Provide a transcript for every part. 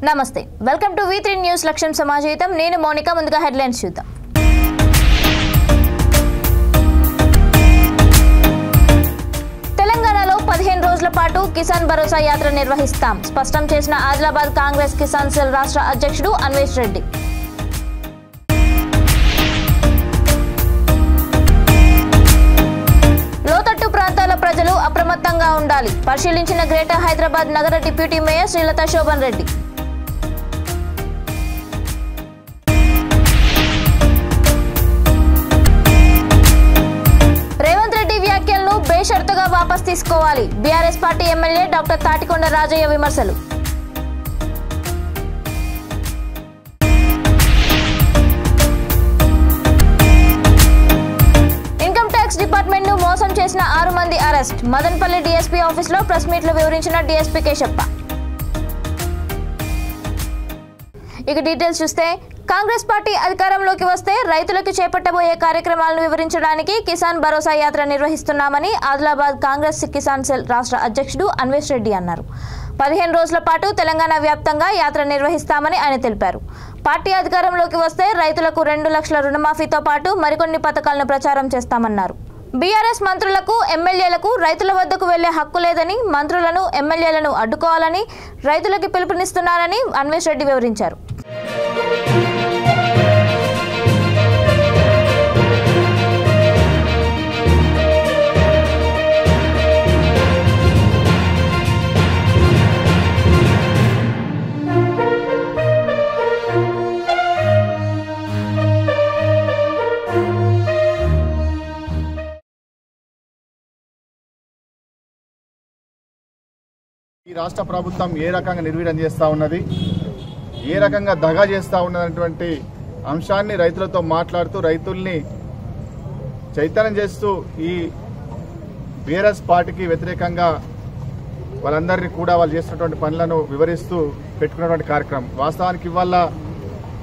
నమస్తే welcome to V3 news లక్ష్యం సమాజహితం నేను మౌనిక ముందుగా హెడ్లైన్స్ చూద్దాం తెలంగాణలో 15 రోజుల పాటు కిసాన్ భరోసా యాత్ర నిర్వహిస్తాం స్పష్టం చేసిన ఆదిలాబాద్ కాంగ్రెస్ కిసాన్ సెల్ రాష్ట్ర అధ్యక్షుడు అన్వేష్ రెడ్డి లోతట్టు ప్రాంతాల ప్రజలు అప్రమత్తంగా ఉండాలి పరిశీలించిన గ్రేటర్ హైదరాబాద్ నగర డిప్యూటీ మేయర్ శ్రీలత శోభన్ రెడ్డి బేషరతుగా వాపస్ తీసుకోవాలి BRS party MLA doctor Thatikonda Rajaiah విమర్శలు ఇన్కమ్ ట్యాక్స్ డిపార్ట్మెంట్ ను మోసం చేసిన 6 మంది అరెస్ట్ మదనపల్లి డీఎస్పీ ఆఫీస్ లో ప్రెస్ మీట్ లో వివరించిన డీఎస్పీ కేశప్ప ఇక డీటెయిల్స్ చూస్తే కాంగ్రెస్ పార్టీ అధికారంలోకి వస్తే రైతులకు చేపట్టబోయే కార్యక్రమాలను వివరించడానికి కిసాన్ భరోసా యాత్ర నిర్వహిస్తున్నామని ఆదిలాబాద్ కాంగ్రెస్ కిసాన్ సెల్ రాష్ట్ర అధ్యక్షుడు అన్వేష్ రెడ్డి అన్నారు 15 రోజుల పాటు తెలంగాణ వ్యాప్తంగా యాత్ర నిర్వహిస్తామని ఆయన తెలిపారు పార్టీ అధికారంలోకి వస్తే రైతులకు 2 లక్షల రుణమాఫీతో పాటు మరికొన్ని పథకాలను ప్రచారం చేస్తామన్నారు బీఆర్ఎస్ మంత్రులకు ఎమ్మెల్యేలకు రైతుల వద్దకు వెళ్లే హక్కు లేదని మంత్రులను ఎమ్మెల్యేలను అడ్డుకోవాలని రైతులకు పిలుపునిస్తున్నారని అన్వేష్ రెడ్డి వివరించారు ఈ రాష్ట్ర ప్రభుత్వం ఏ రకంగా నిర్వీర్యం చేస్తూ ఉన్నది ఏ రకంగా దగా చేస్తూ ఉన్నటువంటి అంశాన్ని రైతులతో మాట్లాడుతూ రైతుల్ని చైతన్యం చేస్తూ ఈ బీఆర్ఎస్ పార్టీకి వ్యతిరేకంగా వాళ్ళందరినీ కూడా వాళ్ళు చేస్తున్నటువంటి పనులను వివరిస్తూ పెట్టుకున్నటువంటి కార్యక్రమం వాస్తవానికి ఇవాళ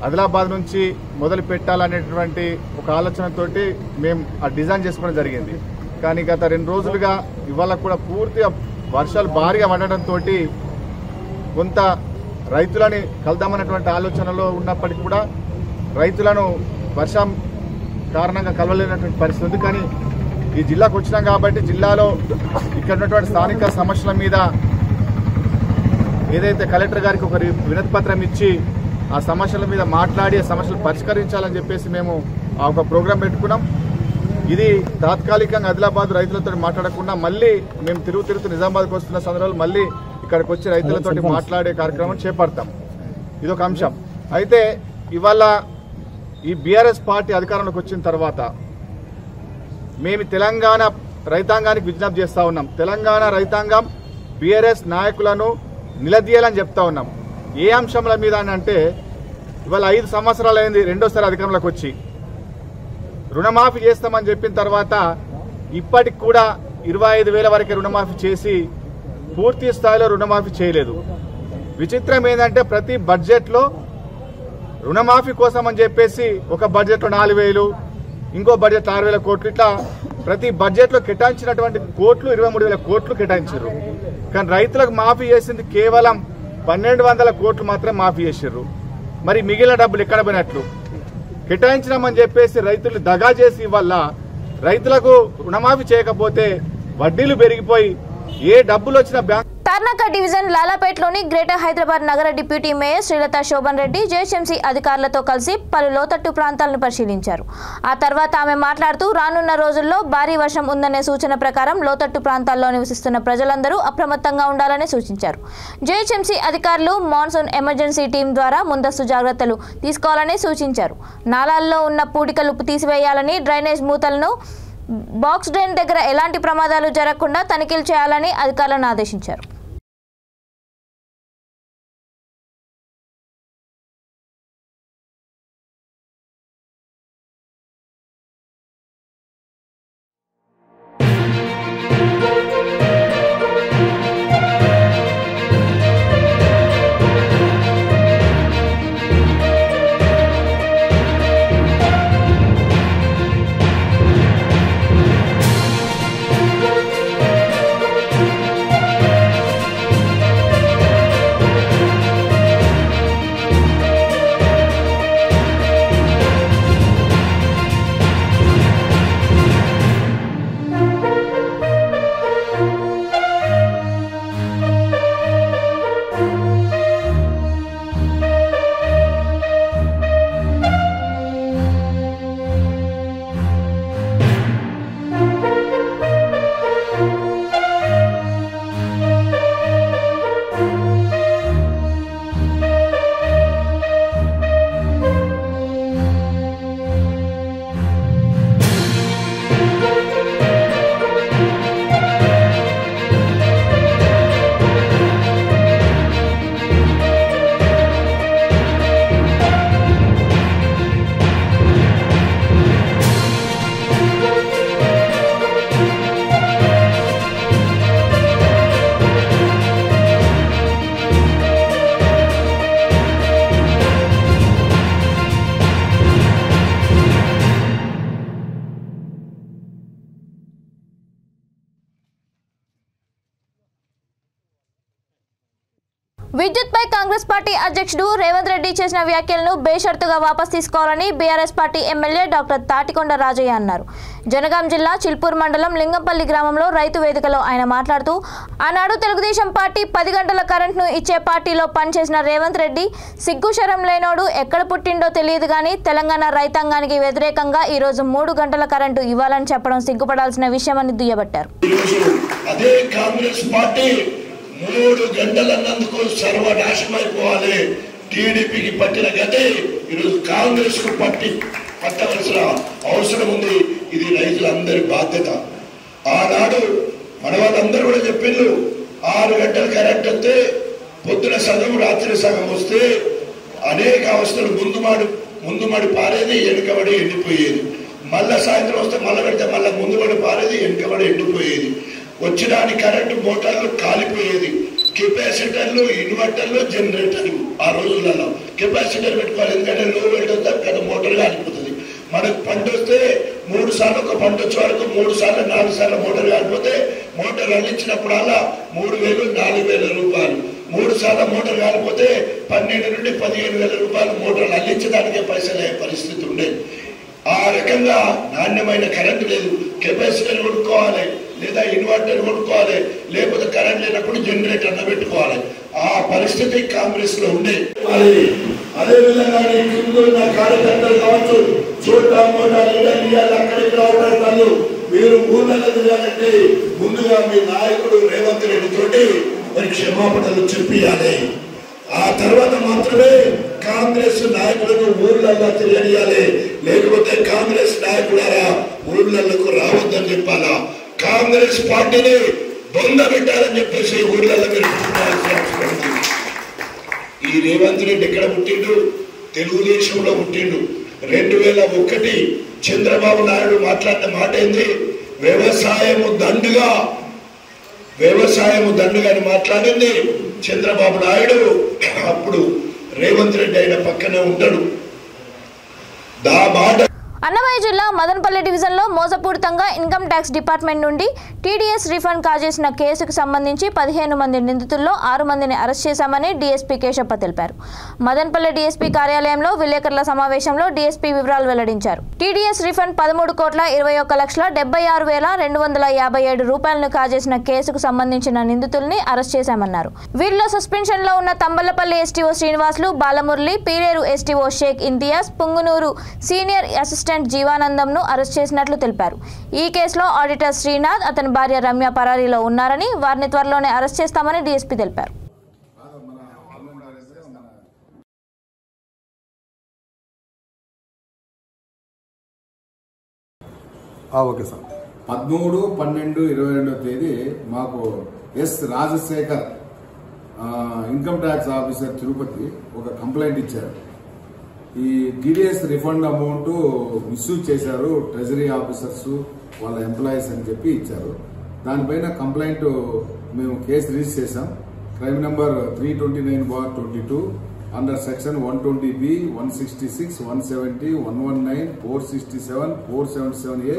ఆదిలాబాద్ నుంచి మొదలు పెట్టాలనేటువంటి ఒక ఆలోచనతోటి మేము ఆ డిజైన్ చేసుకోవడం జరిగింది కానీ గత 2 రోజులుగా ఇవాళ కూడా పూర్తిగా వర్షాలు భారీగా పడడంతో కొంత రైతులని కలుద్దామన్నటువంటి ఆలోచనలో ఉన్నప్పటికీ కూడా రైతులను వర్షం కారణంగా కలవలేనటువంటి పరిస్థితి ఉంది కానీ ఈ జిల్లాకు వచ్చినాం కాబట్టి జిల్లాలో ఇక్కడ ఉన్నటువంటి స్థానిక సమస్యల మీద ఏదైతే కలెక్టర్ గారికి ఒక వినతి పత్రం ఇచ్చి ఆ సమస్యల మీద మాట్లాడి ఆ సమస్యలు పరిష్కరించాలని చెప్పేసి మేము ఆ ఒక ప్రోగ్రాం పెట్టుకున్నాం ఇది తాత్కాలికంగా ఆదిలాబాద్ రైతులతో మాట్లాడకుండా మళ్ళీ మేము తిరుగుతూ నిజామాబాద్కి వస్తున్న సందర్భంలో మళ్ళీ ఇక్కడికి వచ్చి రైతులతో మాట్లాడే కార్యక్రమం చేపడతాం ఇదొక అంశం అయితే ఇవాళ ఈ బీఆర్ఎస్ పార్టీ అధికారంలోకి వచ్చిన తర్వాత మేము తెలంగాణ రైతాంగానికి విజ్ఞప్తి చేస్తా ఉన్నాం తెలంగాణ రైతాంగం బీఆర్ఎస్ నాయకులను నిలదీయాలని చెప్తా ఉన్నాం ఏ అంశంల మీద అంటే ఇవాళ 5 సంవత్సరాలు అయింది రెండోసారి అధికారంలోకి వచ్చి రుణమాఫీ చేస్తామని చెప్పిన తర్వాత ఇప్పటికి కూడా 25,000 వరకే రుణమాఫీ చేసి పూర్తి స్థాయిలో రుణమాఫీ చేయలేదు విచిత్రం ఏంటంటే ప్రతి బడ్జెట్లో రుణమాఫీ కోసం అని చెప్పేసి ఒక బడ్జెట్లో 4,000 ఇంకో బడ్జెట్ 6,000 కోట్లు ఇట్లా ప్రతి బడ్జెట్లో కేటాయించినటువంటి కోట్లు 23,000 కోట్లు కేటాయించారు కానీ రైతులకు మాఫీ చేసింది కేవలం 1,200 కోట్లు మాత్రమే మాఫీ చేశారు మరి మిగిలిన డబ్బులు ఎక్కడ పోయినట్లు కేటాయించినామని చెప్పేసి రైతులు దగా చేసి వల్ల రైతులకు రుణమాఫీ చేయకపోతే వడ్డీలు పెరిగిపోయి ఏ డబ్బులు వచ్చిన బ్యాంక్ తర్నాక డివిజన్ లాలాపేటలోని గ్రేటర్ హైదరాబాద్ నగర deputy mayor Srilatha Shobhan Reddy GHMC అధికారులతో కలిసి పలు లోతట్టు ప్రాంతాలను పరిశీలించారు ఆ తర్వాత ఆమె మాట్లాడుతూ రానున్న రోజుల్లో భారీ వర్షం ఉందనే సూచన ప్రకారం లోతట్టు ప్రాంతాల్లో నివసిస్తున్న ప్రజలందరూ అప్రమత్తంగా ఉండాలని సూచించారు జేహెచ్ఎంసీ అధికారులు మాన్సూన్ ఎమర్జెన్సీ టీం ద్వారా ముందస్తు జాగ్రత్తలు తీసుకోవాలని సూచించారు నాలాల్లో ఉన్న పూడికలు తీసివేయాలని డ్రైనేజ్ మూతలను బాక్స్ డ్రైన్ దగ్గర ఎలాంటి ప్రమాదాలు జరగకుండా తనిఖీలు చేయాలని అధికారులను ఆదేశించారు కాంగ్రెస్ పార్టీ అధ్యక్షుడు రేవంత్ రెడ్డి చేసిన వ్యాఖ్యలను బేషరతుగా వాపస్ తీసుకోవాలని BRS party MLA doctor Thatikonda Rajaiah అన్నారు. జనగాం జిల్లా చిల్పూర్ మండలం లింగంపల్లి గ్రామంలో రైతు వేదికలో ఆయన మాట్లాడుతూ ఆనాడు తెలుగుదేశం పార్టీ 10 గంటల కరెంట్ను ఇచ్చే పార్టీలో పనిచేసిన రేవంత్ రెడ్డి సిగ్గుశరం లేనోడు ఎక్కడ పుట్టిండో తెలియదు కానీ తెలంగాణ రైతాంగానికి వ్యతిరేకంగా ఈరోజు 3 గంటల కరెంటు ఇవ్వాలని చెప్పడం సిగ్గుపడాల్సిన విషయమని దుయ్యబట్టారు. 3 గంటలన్నందుకు సర్వనాశమైపోవాలి. టీడీపీకి పట్టిన గతే ఈరోజు కాంగ్రెస్ కు పట్టవలసిన అవసరం ఉంది. ఇది రైతులందరి బాధ్యత. ఆనాడు మన వాళ్ళందరూ కూడా చెప్పిండ్రు 6 గంటల కరెంట్ వస్తే పొద్దున సగం రాత్రి సగం వస్తే అనేక అవస్థలు ముందుమడి పారేది, వెనుకబడి ఎండిపోయేది. మళ్ళా సాయంత్రం వస్తే మళ్ళీ పెడితే మళ్ళీ ముందుబడి పారేది, వెనుకబడి ఎండిపోయేది. వచ్చినాని కరెంటు మోటార్లు కాలిపోయేది. కెపాసిటర్లు, ఇన్వర్టర్లు, జనరేటర్లు ఆ రోజులలో కెపాసిటర్ పెట్టుకోవాలి. ఎందుకంటే లో వోల్టేజ్ కదా మోటార్ కాలిపోతుంది. మనకు పంట వస్తే 3 సార్లు ఒక పంట వచ్చే వరకు 3 సార్లు 4 సార్లు మోటార్ కాలిపోతే మోటార్ అందించినప్పుడల్లా 3,000 4,000 రూపాయలు. 3 సార్లు మోటార్ కాలిపోతే 12 నుండి 15,000 రూపాయలు మోటార్లు అందించడానికే పైసలే పరిస్థితి ఉండేది. ఆ రకంగా నాణ్యమైన కరెంటు లేదు. కెపాసిటర్ కొనుక్కోవాలి, లేదా ఇన్వర్టర్ కొనుక్కోవాలి, లేకపోతే కరెంట్ లేనప్పుడు జనరేటర్ పెట్టుకోవాలి. ఆ పరిస్థితి కాంగ్రెస్ లో ఉండే. అదేవిధంగా కార్యకర్తలు కావచ్చు, చోటా మోటా లీడర్ అక్కడిక్కడ అవకాశాలు మీరు ఊళ్ళలో తిరగాలంటే ముందుగా మీ నాయకుడు రేవంత్ రెడ్డి తోటి మరి క్షమాపణలు చెప్పియాలి. ఆ తర్వాత మాత్రమే కాంగ్రెస్ నాయకులను ఊర్లలో తెలియనియాలి. లేకపోతే కాంగ్రెస్ నాయకులారా ఊర్లకు రావద్దని చెప్పాలా. కాంగ్రెస్ పార్టీని బొంద పెట్టాలని చెప్పేసి ఊర్లలో మీరు ఈ రేవంత్ రెడ్డి ఎక్కడ పుట్టిండు? తెలుగుదేశంలో పుట్టిండు. 2001 చంద్రబాబు నాయుడు మాట్లాడిన మాట ఏంది? వ్యవసాయము దండుగా అని మాట్లాడింది చంద్రబాబు నాయుడు. అప్పుడు రేవంత్ రెడ్డి ఆయన పక్కనే ఉంటాడు. అన్నమయ్య జిల్లా మదనపల్లి డివిజన్లో మోసపూరితంగా ఇన్కమ్ ట్యాక్స్ డిపార్ట్మెంట్ నుండి టీడీఎస్ రీఫండ్ కాజేసిన కేసుకు సంబంధించి 15 మంది నిందితుల్లో 6 మందిని అరెస్ట్ చేశామని డీఎస్పీ కేశప్ప తెలిపారు. మదనపల్లి డీఎస్పీ కార్యాలయంలో విలేకరుల సమావేశంలో డీఎస్పీ వివరాలు వెల్లడించారు. టీడీఎస్ రీఫండ్ 13,21,76,257 రూపాయలను కాజేసిన కేసుకు సంబంధించిన నిందితుల్ని అరెస్ట్ చేశామన్నారు. వీరిలో సస్పెన్షన్ లో ఉన్న Thamballapalle STO Srinivasulu, Balamurali, Pileru STO Sheikh Imtiaz, Punganuru senior assistant జీవానందంను అరెస్ట్ చేసినట్లు తెలిపారు. ఈ కేసులో ఆడిటర్ శ్రీనాథ్, అతని భార్య రమ్య పరారీలో ఉన్నారని, వారిని త్వరలోనే అరెస్ట్ చేస్తామని డీఎస్పీ తెలిపారు. Okay sir. 13/12/22 తేదీ మాకు S Rajasekhar income tax officer Tirupati ఒక కంప్లైంట్ ఇచ్చారు. ఈ టీడీఎస్ రిఫండ్ అమౌంట్ మిస్యూజ్ చేశారు ట్రెజరీ ఆఫీసర్స్, వాళ్ళ ఎంప్లాయీస్ అని చెప్పి ఇచ్చారు. దానిపైన కంప్లైంట్ మేము కేసు రిజిస్టర్ చేశాం. Crime number 329/22 under section 120B, 166, 170, 119, 467, 477A,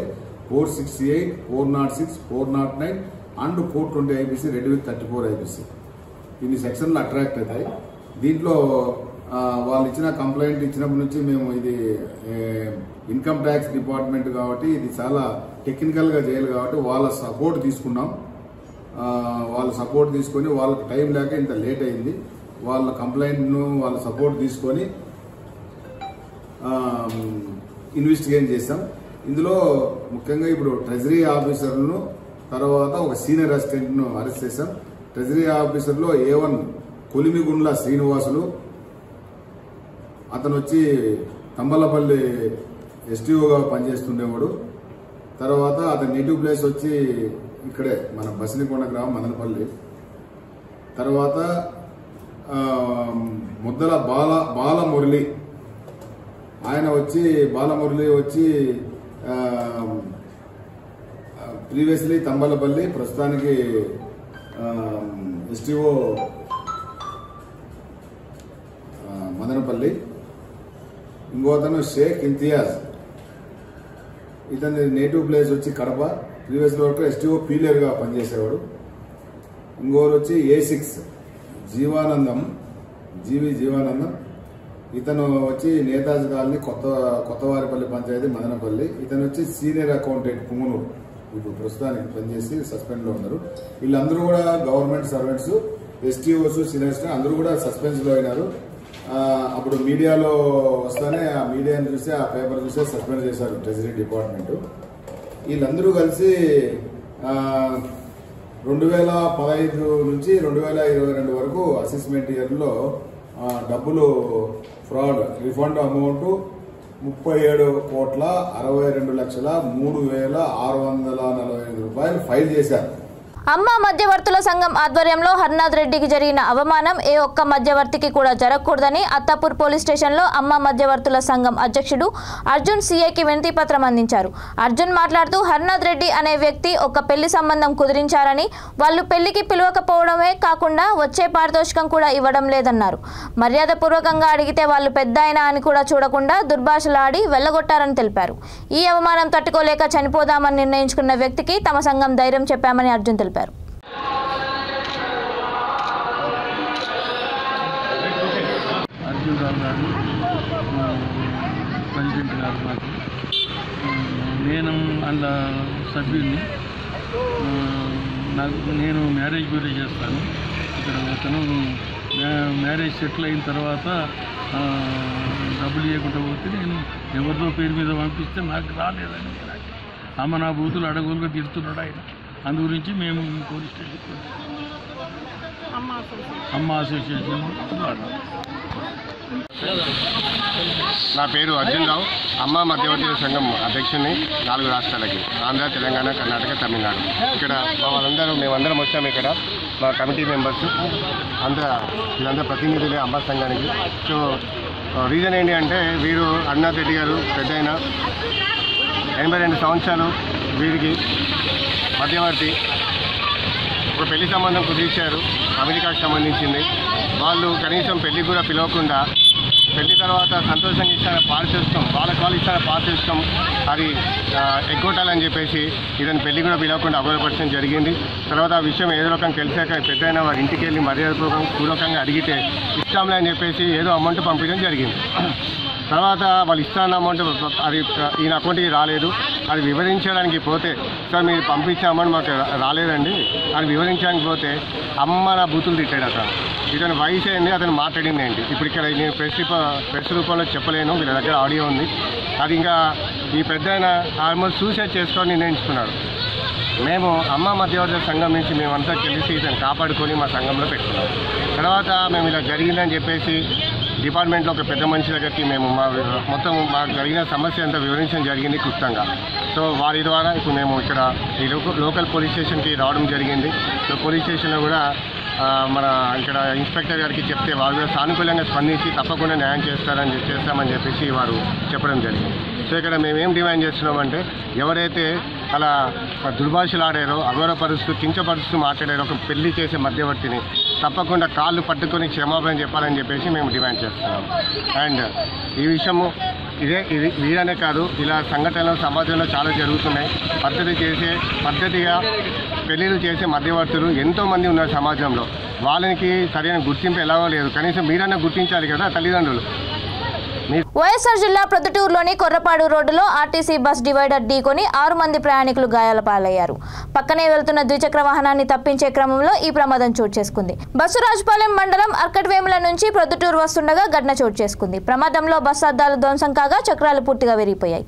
468, 406, 409 and 420 IPC read with 34 IPC. ఇన్ని సెక్షన్లు అట్రాక్ట్ అవుతాయి. దీంట్లో వాళ్ళు ఇచ్చిన కంప్లైంట్ ఇచ్చినప్పటి నుంచి మేము ఇది ఇన్కమ్ ట్యాక్స్ డిపార్ట్మెంట్ కాబట్టి ఇది చాలా టెక్నికల్ గా చేయాలి కాబట్టి వాళ్ళ సపోర్ట్ తీసుకున్నాం. వాళ్ళ సపోర్ట్ తీసుకొని వాళ్ళకి టైం లేక ఇంత లేట్ అయింది. వాళ్ళ కంప్లైంట్ ను వాళ్ళ సపోర్ట్ తీసుకొని ఇన్వెస్టిగేట్ చేశాం. ఇందులో ముఖ్యంగా ఇప్పుడు ట్రెజరీ ఆఫీసర్లను తర్వాత ఒక సీనియర్ అసిస్టెంట్ ను అరెస్ట్ చేశాం. ట్రెజరీ ఆఫీసర్ లో A1 కొలిమిగుండ్ల శ్రీనివాసులు, అతను వచ్చి తంబలపల్లి ఎస్టీఓగా పనిచేస్తుండేవాడు. తర్వాత అతని నేటివ్ ప్లేస్ వచ్చి ఇక్కడే మన బసిలికొండ గ్రామం మదనపల్లి. తర్వాత ముద్దల బాలమురళి, బాలమురళి వచ్చి ప్రీవియస్లీ తంబలపల్లి, ప్రస్తుతానికి ఎస్టీఓ మదనపల్లి. ఇంకోతను షేక్ ఇంతియాజ్, ఇతని నేటివ్ ప్లేస్ వచ్చి కడప, ప్రీవియస్ వరకు ఎస్టీఓ పీలేర్ గా పనిచేసేవాడు. ఇంకోరు వచ్చి A6 జీవానందం, జీవానందం. ఇతను వచ్చి నేతాజీ కాలనీ కొత్తవారిపల్లి పంచాయతీ మదనపల్లి. ఇతను వచ్చి సీనియర్ అకౌంటెంట్ పుంగనూరు. ఇప్పుడు ప్రస్తుతానికి పనిచేసి సస్పెండ్ లో ఉన్నారు. వీళ్ళందరూ కూడా గవర్నమెంట్ సర్వెంట్స్, ఎస్టీఓస్, సీనియర్స్ అందరూ కూడా సస్పెన్స్ లో అయినారు. అప్పుడు మీడియాలో వస్తానే ఆ మీడియాని చూసి ఆ పేపర్ చూసే సస్పెండ్ చేశారు ట్రెజరీ డిపార్ట్మెంట్. వీళ్ళందరూ కలిసి 2015 నుంచి 2022 వరకు అసెస్మెంట్ ఇయర్ లో డబ్బులు ఫ్రాడ్ రిఫండ్ అమౌంట్ 37,62,03,645 రూపాయలు ఫైల్ చేశారు. అమ్మ మధ్యవర్తుల సంఘం ఆధ్వర్యంలో హర్నాథ్ రెడ్డికి జరిగిన అవమానం ఏ ఒక్క మధ్యవర్తికి కూడా జరగకూడదని అత్తాపూర్ పోలీస్ స్టేషన్లో అమ్మ మధ్యవర్తుల సంఘం అధ్యక్షుడు అర్జున్ సీఏకి వినతి పత్రం అందించారు. అర్జున్ మాట్లాడుతూ హర్నాథ్ రెడ్డి అనే వ్యక్తి ఒక పెళ్లి సంబంధం కుదిరించారని, వాళ్ళు పెళ్లికి పిలవకపోవడమే కాకుండా వచ్చే పారితోషికం కూడా ఇవ్వడం లేదన్నారు. మర్యాదపూర్వకంగా అడిగితే వాళ్ళు పెద్దాయన అని కూడా చూడకుండా దుర్భాషలాడి వెళ్లగొట్టారని తెలిపారు. ఈ అవమానం తట్టుకోలేక చనిపోదామని నిర్ణయించుకున్న వ్యక్తికి తమ సంఘం ధైర్యం చెప్పామని అర్జున్ తెలిపారు. అర్జున్ రావు గారు ప్రెసిడెంట్ గారు నాకు, నేను అందులో సభ్యుడిని. నేను మ్యారేజ్ బ్యూరో చేస్తాను. ఇక్కడ అతను మ్యారేజ్ సెటిల్ అయిన తర్వాత డబ్బులు ఇవ్వకుండా పోతే నేను ఎవరిదో పేరు మీద పంపిస్తే నాకు రాలేదని అమ్మ నా బూతులు అడగోలుగా తిడుతున్నాడు ఆయన. అందు గురించి మేము పోలీస్ స్టేషన్ అమ్మ అసోసియేషన్ ద్వారా. నా పేరు అర్జున్ రావు, అమ్మ మధ్యవర్తుల సంఘం అధ్యక్షుడిని 4 రాష్ట్రాలకి, ఆంధ్ర, తెలంగాణ, కర్ణాటక, తమిళనాడు. ఇక్కడ మేమందరం వచ్చాము. ఇక్కడ మా కమిటీ మెంబర్స్ వీళ్ళందరూ ప్రతినిధులే అమ్మ సంఘానికి. సో రీజన్ ఏంటి అంటే వీరు హర్నాథ్ రెడ్డి గారు పెద్దయిన 82 సంవత్సరాలు, వీరికి మధ్యవర్తి ఒక పెళ్లి సంబంధం కుదిర్చారు, అమెరికాకు సంబంధించింది. వాళ్ళు కనీసం పెళ్లికి కూడా పిలవకుండా పెళ్లి తర్వాత సంతోషంగా ఇచ్చిన పారితోషికం, వాళ్ళు ఇచ్చిన పారితోషికం అది ఎగ్గొట్టాలని చెప్పేసి ఇతను పెళ్లి కూడా పిలవకుండా అగౌరవపరచడం జరిగింది. తర్వాత ఆ విషయం ఏదో రకంగా తెలిసాక పెద్దయినా వారి ఇంటికి వెళ్ళి మర్యాదపూర్వకంగా అడిగితే ఇస్తాంలే అని చెప్పేసి ఏదో అమౌంట్ పంపించడం జరిగింది. తర్వాత వాళ్ళు ఇస్తాన్న అమౌంట్ అది ఈయన అకౌంట్కి రాలేదు. అది వివరించడానికి పోతే, సార్ మీరు పంపించే అమౌంట్ మాకు రాలేదండి అని వివరించడానికి పోతే అమ్మ నా బూతులు తిట్టాడు అతను. ఇతను వయసు అయింది, అతను మాట్లాడింది ఏంటి ఇప్పుడు ఇక్కడ నేను ప్రెస్ రూపంలో చెప్పలేను, వీళ్ళ దగ్గర ఆడియో ఉంది. అది ఇంకా ఈ పెద్ద ఆయన ఆల్మోస్ట్ సూసైడ్ చేసుకొని నిర్ణయించుకున్నాడు. మేము అమ్మ మధ్యవర్తుల సంఘం నుంచి మేమంతా కలిసి ఇతను కాపాడుకొని మా సంఘంలో పెట్టుకున్నాం. తర్వాత మేము ఇలా జరిగిందని చెప్పేసి డిపార్ట్మెంట్లో ఒక పెద్ద మనిషి దగ్గరికి మేము మొత్తం మాకు జరిగిన సమస్య అంతా వివరించడం జరిగింది క్లుప్తంగా. సో వారి ద్వారా ఇప్పుడు మేము ఇక్కడ ఈ లోకల్ పోలీస్ స్టేషన్కి రావడం జరిగింది. సో పోలీస్ స్టేషన్లో కూడా మన ఇక్కడ ఇన్స్పెక్టర్ గారికి చెప్తే వారు కూడా సానుకూలంగా స్పందించి తప్పకుండా న్యాయం చేస్తామని చెప్పేసి వారు చెప్పడం జరిగింది. సో ఇక్కడ మేమేం డిమాండ్ చేస్తున్నామంటే ఎవరైతే అలా దుర్భాషలాడారో, అగౌరవపరుస్తూ, కించపరుస్తూ మాట్లాడారో ఒక పెళ్లి చేసే మధ్యవర్తిని తప్పకుండా కాళ్ళు పట్టుకొని క్షమాపణ చెప్పాలని చెప్పేసి మేము డిమాండ్ చేస్తున్నాం. అండ్ ఈ విషయము ఇది వీరనే కాదు, ఇలా సంఘటనలు సమాజంలో చాలా జరుగుతున్నాయి. పద్ధతిగా పెళ్లిళ్ళు చేసే మధ్యవర్తులు ఎంతోమంది ఉన్నారు సమాజంలో. వాళ్ళకి సరైన గుర్తింపు ఎలాగో లేదు. కనీసం మీరన్నా గుర్తించాలి కదా తల్లిదండ్రులు. వైఎస్ఆర్ జిల్లా ప్రొద్దుటూరులోని కొర్రపాడు రోడ్డులో ఆర్టీసీ బస్ డివైడర్ ఢీకొని 6 మంది ప్రయాణికులు గాయాల పాలయ్యారు. పక్కనే వెళ్తున్న ద్విచక్ర వాహనాన్ని తప్పించే క్రమంలో ఈ ప్రమాదం చోటు చేసుకుంది. బస్సు రాజుపాలెం మండలం అర్కట్వేముల నుంచి ప్రొద్దుటూరు వస్తుండగా ఘటన చోటు చేసుకుంది. ప్రమాదంలో బస్సు అద్దాలు ధ్వంసం కాగా చక్రాలు పూర్తిగా విరిగిపోయాయి.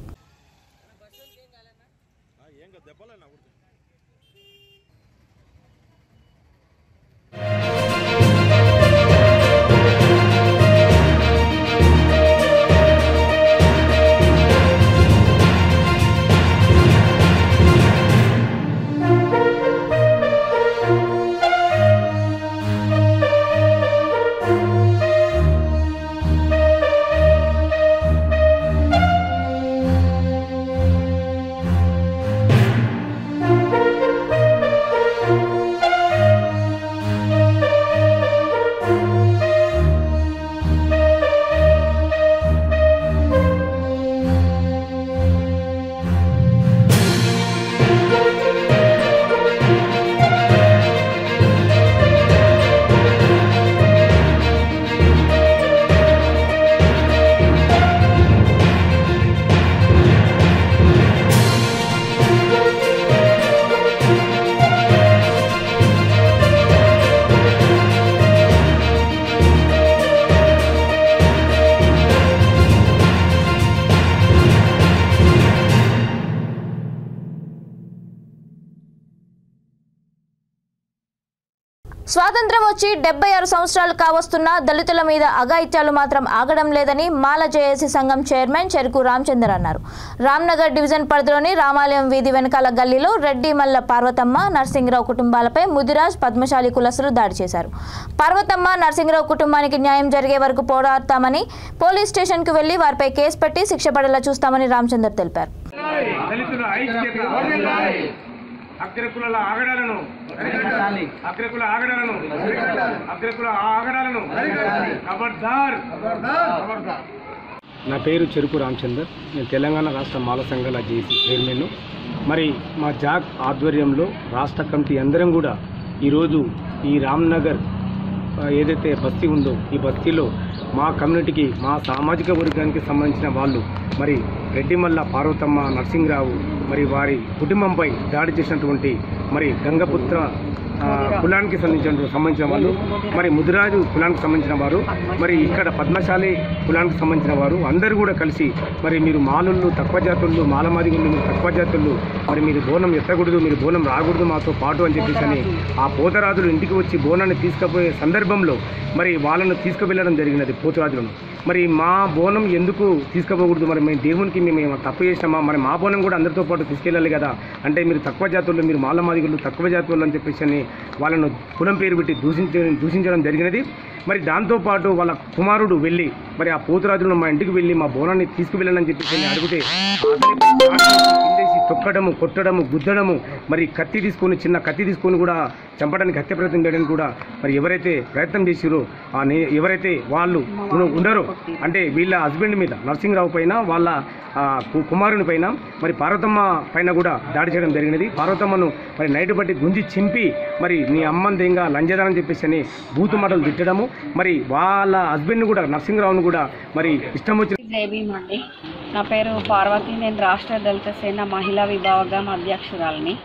స్వాతంత్రం వచ్చి 76 సంవత్సరాలు కావస్తున్నా దళితుల మీద అఘాయిత్యాలు మాత్రం ఆగడం లేదని మాల జేఏసీ సంఘం చైర్మన్ చెరుకు రామచందర్ అన్నారు. రామ్నగర్ డివిజన్ పరిధిలోని రామాలయం వీధి వెనకాల గల్లీలో రెడ్డి మల్ల పార్వతమ్మ నర్సింగరావు కుటుంబాలపై ముదిరాజ్ పద్మశాలి కులస్తులు దాడి చేశారు. పార్వతమ్మ నర్సింగరావు కుటుంబానికి న్యాయం జరిగే వరకు పోరాడతామని పోలీస్ స్టేషన్కు వెళ్లి వారిపై కేసు పెట్టి శిక్ష పడేలా చూస్తామని రామచందర్ తెలిపారు. అగ్రకుల ఆగడాలను ఖబర్దార్. నా పేరు చెరుకు రామచందర్. నేను తెలంగాణ రాష్ట్ర మాల సంఘాల జేఏసీ చైర్మన్. మరి మా జాక్ ఆధ్వర్యంలో రాష్ట్ర కమిటీ అందరం కూడా ఈరోజు ఈ రామ్నగర్ ఏదైతే బస్తీ ఉందో ఈ బస్తీలో మా కమ్యూనిటీకి మా సామాజిక వర్గానికి సంబంధించిన వాళ్ళు మరి రెడ్డిమల్ల పార్వతమ్మ నర్సింగరావు మరి వారి కుటుంబంపై దాడి చేసినటువంటి మరి గంగపుత్ర కులానికి సంబంధించిన వాళ్ళు మరి ముదిరాజు కులానికి సంబంధించిన వారు మరి ఇక్కడ పద్మశాలి కులానికి సంబంధించిన వారు అందరూ కూడా కలిసి మరి మీరు మాలళ్ళు తక్కువ జాతులు మాలమాదిగుళ్ళు మీరు తక్కువ జాతులు మరి మీరు బోనం ఎత్తకూడదు మీరు బోనం రాకూడదు మాతో పాటు అని చెప్పేసి ఆ పోతరాజులు ఇంటికి వచ్చి బోనాన్ని తీసుకుపోయే సందర్భంలో మరి వాళ్ళను తీసుకువెళ్ళడం జరిగినది పోతరాజులను. మరి మా బోనం ఎందుకు తీసుకుపోకూడదు మరి మేము దేవునికి మేము తప్పు చేసినామా మరి మా బోనం కూడా అందరితో పాటు తీసుకెళ్ళాలి కదా అంటే మీరు తక్కువ జాతుల్లో మీరు మాలమాదిగుళ్ళు తక్కువ జాతులు అని చెప్పేసి వాళ్ళను కులం పేరు పెట్టి దూషించడం జరిగినది. మరి దాంతోపాటు వాళ్ళ కుమారుడు వెళ్ళి మరి ఆ పోతురాజులను మా ఇంటికి వెళ్ళి మా బోనాన్ని తీసుకువెళ్ళాలని చెప్పేసి అడిగితే కిందేసి తొక్కడము కొట్టడము గుద్దడము మరి కత్తి తీసుకొని చిన్న కత్తి తీసుకొని కూడా చంపడానికి హత్య ప్రయత్నం చేయడానికి కూడా మరి ఎవరైతే ప్రయత్నం చేసిరో ఎవరైతే వాళ్ళు ఉన్నారో అంటే వీళ్ళ హస్బెండ్ మీద నర్సింగరావు పైన వాళ్ళ కుమారుని పైన మరి పార్వతమ్మ పైన కూడా దాడి చేయడం జరిగినది. పార్వతమ్మను మరి నైట్ బట్టి గుంజి చింపి మరి నీ అమ్మని దెంగా లంజదానని చెప్పేసి అని బూతు మాటలు తిట్టడము మరి వాళ్ళ హస్బెండ్ని కూడా నర్సింగరావును కూడా మరి ఇష్టం వచ్చిన. జైభీమండి. నా పేరు పార్వతి. నేను రాష్ట్ర దళిత సేన మహిళా విభాగం అధ్యక్షురాలిని.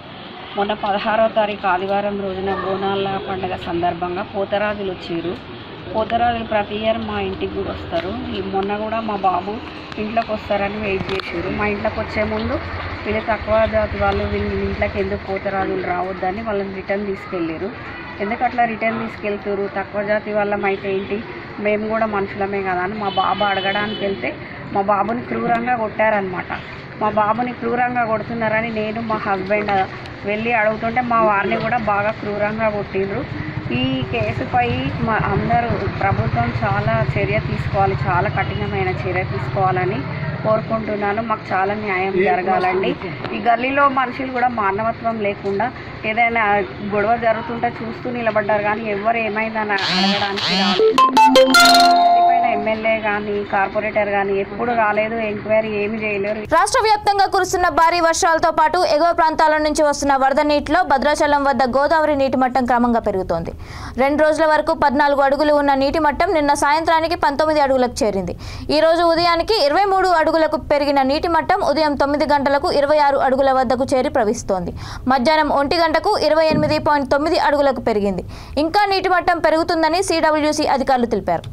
మొన్న 16వ తారీఖు ఆదివారం రోజున బోనాల పండుగ సందర్భంగా పోతరాజులు వచ్చారు. పోతరాజులు ప్రతి ఇయర్ మా ఇంటికి కూడా వస్తారు. మొన్న కూడా మా బాబు ఇంట్లోకి వస్తారని వెయిట్ చేశారు. మా ఇంట్లోకి వచ్చే ముందు వీళ్ళు తక్కువ జాతి వాళ్ళు వీళ్ళ ఇంట్లోకి ఎందుకు పోతరాజులు రావద్దని వాళ్ళని రిటర్న్ తీసుకెళ్ళారు. ఎందుకు అట్లా రిటర్న్ తీసుకెళ్తారు తక్కువ జాతి వాళ్ళం అయితే ఏంటి మేము కూడా మనుషులమే కదా అని మా బాబు అడగడానికి వెళ్తే మా బాబుని క్రూరంగా కొట్టారనమాట. మా బాబుని క్రూరంగా కొడుతున్నారని నేను మా హస్బెండ్ వెళ్ళి అడుగుతుంటే మా వారిని కూడా బాగా క్రూరంగా కొట్టిండ్రు. ఈ కేసుపై అందరూ ప్రభుత్వం చాలా చర్య తీసుకోవాలి, చాలా కఠినమైన చర్య తీసుకోవాలని కోరుకుంటున్నాను. మాకు చాలా న్యాయం జరగాలండి. ఈ గల్లీలో మనుషులు కూడా మానవత్వం లేకుండా ఏదైనా గొడవ జరుగుతుంటే చూస్తూ నిలబడ్డారు కానీ ఎవరు ఏమైందని అడగడానికి ఎమ్మెల్యే కానీ కార్పొరేటర్ కానీ ఎప్పుడు రాలేదు, ఎంక్వైరీ ఏమి చేయలేరు. రాష్ట్ర వ్యాప్తంగా కురుస్తున్న భారీ వర్షాలతో పాటు ఎగువ ప్రాంతాల నుంచి వస్తున్న వరద నీటిలో భద్రాచలం వద్ద గోదావరి నీటి మట్టం క్రమంగా పెరుగుతోంది. 2 రోజుల వరకు 14 అడుగులు ఉన్న నీటి మట్టం నిన్న సాయంత్రానికి 19 అడుగులకు చేరింది. ఈ రోజు ఉదయానికి 23 అడుగులకు పెరిగిన నీటి మట్టం ఉదయం 9 గంటలకు 26 అడుగుల వద్దకు చేరి ప్రవహిస్తోంది. మధ్యాహ్నం 1 గంటకు 28.9 అడుగులకు పెరిగింది. ఇంకా నీటి మట్టం పెరుగుతుందని CWC అధికారులు తెలిపారు.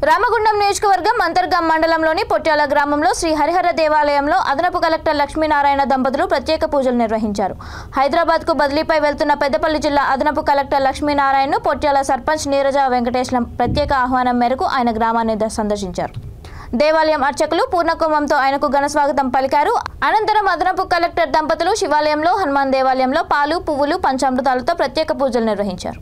రామగుండం నియోజకవర్గం అంతర్గాం మండలంలోని పొట్యాల గ్రామంలో శ్రీ హరిహర దేవాలయంలో అదనపు కలెక్టర్ లక్ష్మీనారాయణ దంపతులు ప్రత్యేక పూజలు నిర్వహించారు. హైదరాబాద్కు బదిలీపై వెళ్తున్న పెద్దపల్లి జిల్లా అదనపు కలెక్టర్ లక్ష్మీనారాయణను పొట్యాల సర్పంచ్ నీరజ వెంకటేశ్వరం ప్రత్యేక ఆహ్వానం మేరకు ఆయన గ్రామాన్ని సందర్శించారు. దేవాలయం అర్చకులు పూర్ణకుంభంతో ఆయనకు ఘన స్వాగతం పలికారు. అనంతరం అదనపు కలెక్టర్ దంపతులు శివాలయంలో, హనుమాన్ దేవాలయంలో పాలు, పువ్వులు, పంచామృతాలతో ప్రత్యేక పూజలు నిర్వహించారు.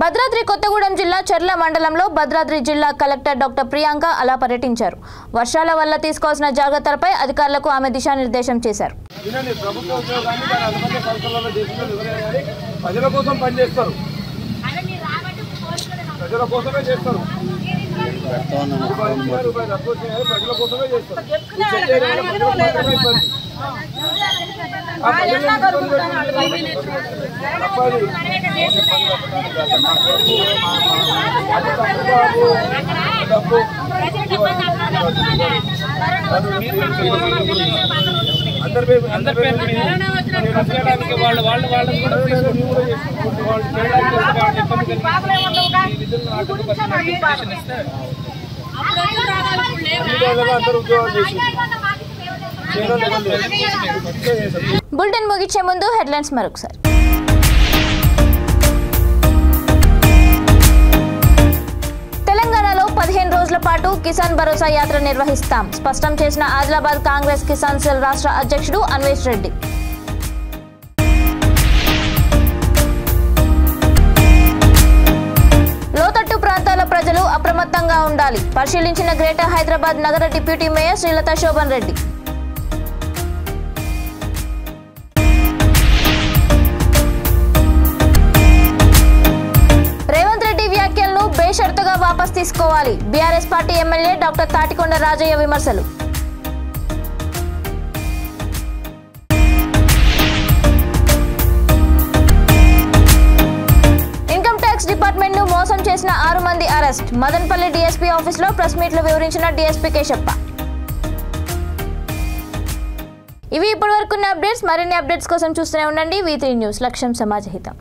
భద్రాద్రి కొత్తగూడెం జిల్లా చర్ల మండలంలో భద్రాద్రి జిల్లా కలెక్టర్ డాక్టర్ ప్రియాంక అలా పర్యటించారు. వర్షాల వల్ల తీసుకోవాల్సిన జాగ్రత్తలపై అధికారులకు ఆమె దిశానిర్దేశం చేశారు. ప్రజల కోసం పనిచేస్తారు, ప్రజల కోసమే చేస్తారు, ప్రజల కోసమే చేస్తారు. బులెటిన్ ముగించే ముందు హెడ్లైన్స్ మరొకసారి. తెలంగాణలో 15 రోజుల పాటు కిసాన్ భరోసా యాత్ర నిర్వహిస్తాం స్పష్టం చేసిన ఆదిలాబాద్ కాంగ్రెస్ కిసాన్ సెల్ రాష్ట్ర అధ్యక్షుడు అన్వేష్ రెడ్డి. లోతట్టు ప్రాంతాల ప్రజలు అప్రమత్తంగా ఉండాలి పరిశీలించిన గ్రేటర్ హైదరాబాద్ నగర డిప్యూటీ మేయర్ శ్రీలత శోభన్ రెడ్డి. రేవంత్ రెడ్డి వ్యాఖ్యలను బేషరతుగా వాపస్ తీసుకోవాలి BRS party MLA doctor Thatikonda Rajaiah విమర్శలు. ఇన్కమ్ ట్యాక్స్ డిపార్ట్మెంట్ ను మోసం చేసిన 6 మంది అరెస్ట్ మదనపల్లి డీఎస్పీ ఆఫీసులో ప్రెస్ మీట్ లో వివరించిన డీఎస్పీ కేశప్ప. ఇవి ఇప్పటివరకున్న అప్డేట్స్. మరిన్ని అప్డేట్స్ కోసం చూస్తూనే ఉండండి V3 న్యూస్. లక్ష్యం సమాజహితం.